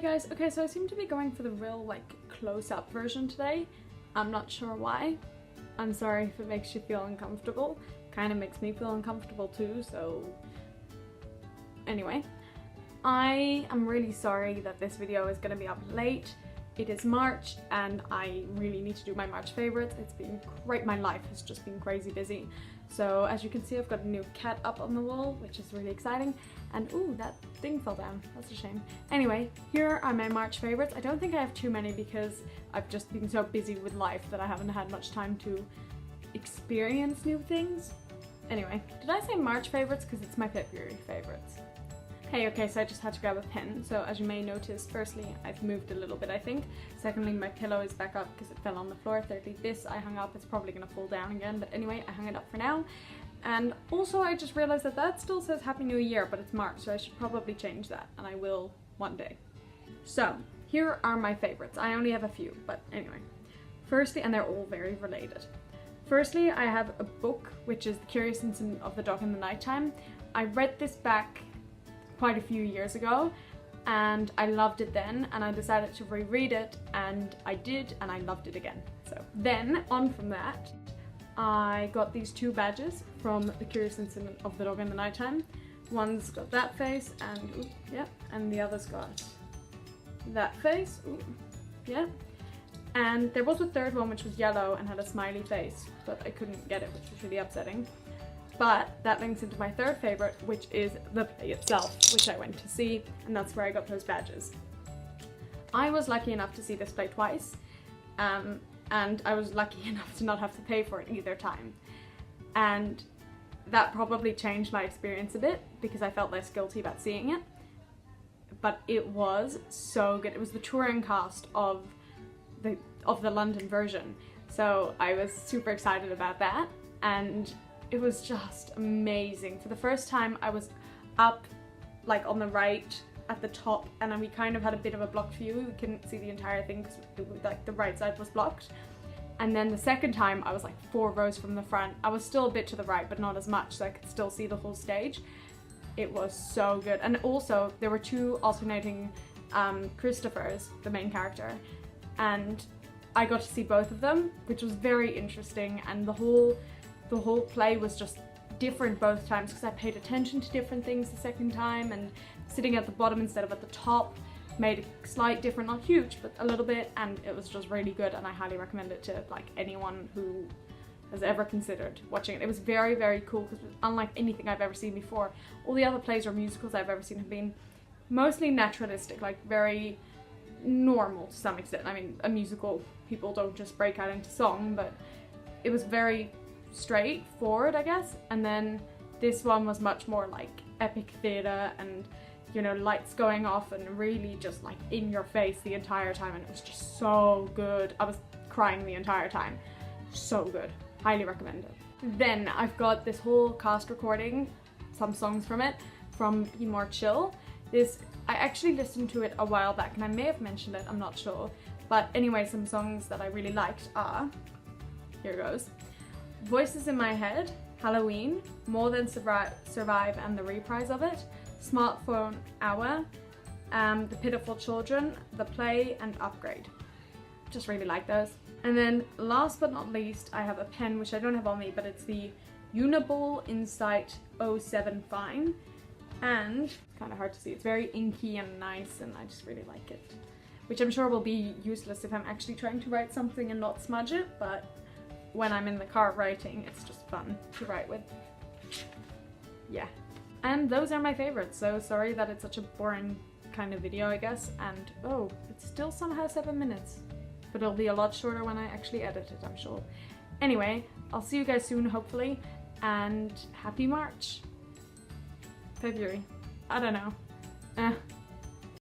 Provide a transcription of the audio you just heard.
guys, okay, so I seem to be going for the real like close-up version today. I'm not sure why. I'm sorry if it makes you feel uncomfortable. Kind of makes me feel uncomfortable too, so anyway. I am really sorry that this video is going to be up late. It is March and I really need to do my March favorites. It's been great. My life has just been crazy busy. So as you can see, I've got a new cat up on the wall, which is really exciting. And ooh, that thing fell down. That's a shame. Anyway, here are my March favorites. I don't think I have too many because I've just been so busy with life that I haven't had much time to experience new things. Anyway, did I say March favorites? Because it's my February favorites. Hey, okay, so I just had to grab a pen. So as you may notice, firstly, I've moved a little bit, I think. Secondly, my pillow is back up because it fell on the floor. Thirdly, this I hung up. It's probably gonna fall down again, but anyway, I hung it up for now. And also I just realized that that still says Happy New Year, but it's March, so I should probably change that, and I will one day. So here are my favorites. I only have a few, but anyway. Firstly, and they're all very related. Firstly, I have a book, which is The Curious Incident of the Dog in the Nighttime. I read this back quite a few years ago and I loved it then, and I decided to reread it, and I did, and I loved it again. So then on from that, I got these two badges from The Curious Incident of the Dog in the Nighttime. One's got that face and ooh, yeah, and the other's got that face, ooh, yeah. And there was a third one which was yellow and had a smiley face, but I couldn't get it, which was really upsetting. But that links into my third favorite, which is the play itself, which I went to see, and that's where I got those badges. I was lucky enough to see this play twice, and I was lucky enough to not have to pay for it either time. And that probably changed my experience a bit because I felt less guilty about seeing it. But it was so good. It was the touring cast of the London version, so I was super excited about that, and it was just amazing. For the first time I was up like on the right at the top, and then we kind of had a bit of a blocked view. We couldn't see the entire thing because like the right side was blocked. And then the second time I was like 4 rows from the front. I was still a bit to the right, but not as much, so I could still see the whole stage. It was so good. And also there were 2 alternating Christophers, the main character, and I got to see both of them, which was very interesting. And the whole play was just different both times because I paid attention to different things the second time, and sitting at the bottom instead of at the top made a slight difference, not huge, but a little bit, and it was just really good, and I highly recommend it to like anyone who has ever considered watching it. It was very, very cool because unlike anything I've ever seen before. All the other plays or musicals I've ever seen have been mostly naturalistic, like very normal to some extent. I mean, a musical, people don't just break out into song, but it was very straightforward, I guess. And then this one was much more like epic theatre, and you know, lights going off and really just like in your face the entire time, and it was just so good. I was crying the entire time. So good. Highly recommend it. Then I've got this whole cast recording, some songs from it, from Be More Chill. I actually listened to it a while back and I may have mentioned it, I'm not sure. But anyway, some songs that I really liked are, here goes, Voices in My Head, Halloween, More Than Survive and the reprise of it, Smartphone Hour, The Pitiful Children, The Play, and Upgrade. Just really like those. And then last but not least, I have a pen which I don't have on me, but it's the Uniball Insight 07 Fine. And it's kind of hard to see, it's very inky and nice, and I just really like it. Which I'm sure will be useless if I'm actually trying to write something and not smudge it, but when I'm in the car writing, it's just fun to write with. Yeah. And those are my favorites, so sorry that it's such a boring kind of video, I guess. And oh, it's still somehow 7 minutes. But it'll be a lot shorter when I actually edit it, I'm sure. Anyway, I'll see you guys soon, hopefully, and happy March. February. I don't know.